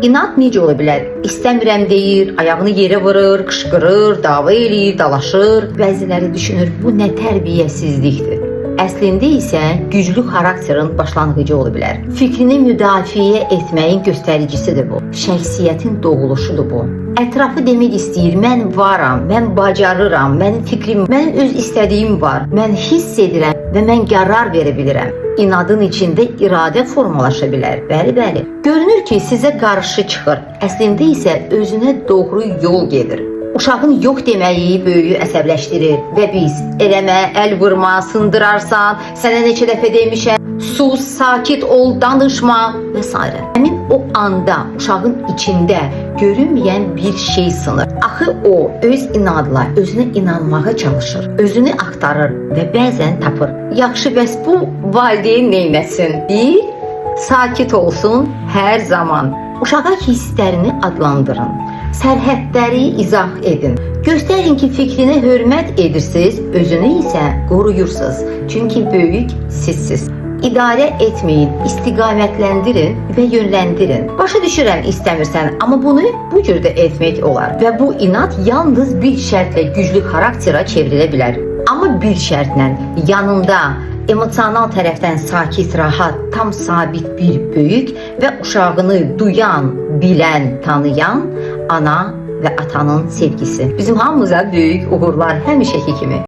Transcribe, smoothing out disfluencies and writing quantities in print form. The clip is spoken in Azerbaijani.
İnad necə ola bilər? İstəmirəm deyir, ayağını yerə vurur, qışqırır, dava eləyir, dalaşır. Bəziləri düşünür, bu nə tərbiyəsizlikdir. Əslində isə güclü xarakterin başlanğıcı ola bilər. Fikrini müdafiə etməyin göstəricisidir bu. Şəxsiyyətin doğuluşudur bu. Ətrafı demək istəyir, mən varam, mən bacarıram, mənim fikrim, mənim öz istədiyim var, mən hiss edirəm və mən qərar verə bilirəm. İnadın içində iradə formalaşa bilər. Bəli. Görünür ki, sizə qarşı çıxır. Əslində isə özünə doğru yol gedir. Uşağın yox deməyi böyüyü əsəbləşdirir və biz eləmə, əl vurma, sındırarsan, sənə neçə dəfə demişəm, sus, sakit ol, danışma və s. Həmin o anda uşağın içində görünməyən bir şey sınır. Axı o öz inadla özünə inanmağa çalışır, özünü axtarır və bəzən tapır. Yaxşı, bəs bu valideyn neyləsin? Bir, sakit olsun hər zaman. Uşağa hisslərini adlandırın. Sərhədləri izah edin. Göstərin ki, fikrinə hörmət edirsiniz, özünü isə qoruyursunuz. Çünki böyük sizsiz. İdarə etməyin, istiqamətləndirin və yönləndirin. Başa düşürəm istəmirsən, amma bunu bu cür də etmək olar. Və bu inad yalnız bir şərtlə güclü xarakterə çevrilə bilər. Amma bir şərtlə, yanında emosional tərəfdən sakit, rahat, tam sabit bir böyük və uşağını duyan, bilən, tanıyan ana və atanın sevgisi. Bizim hamımıza böyük uğurlar həmişəki kimi.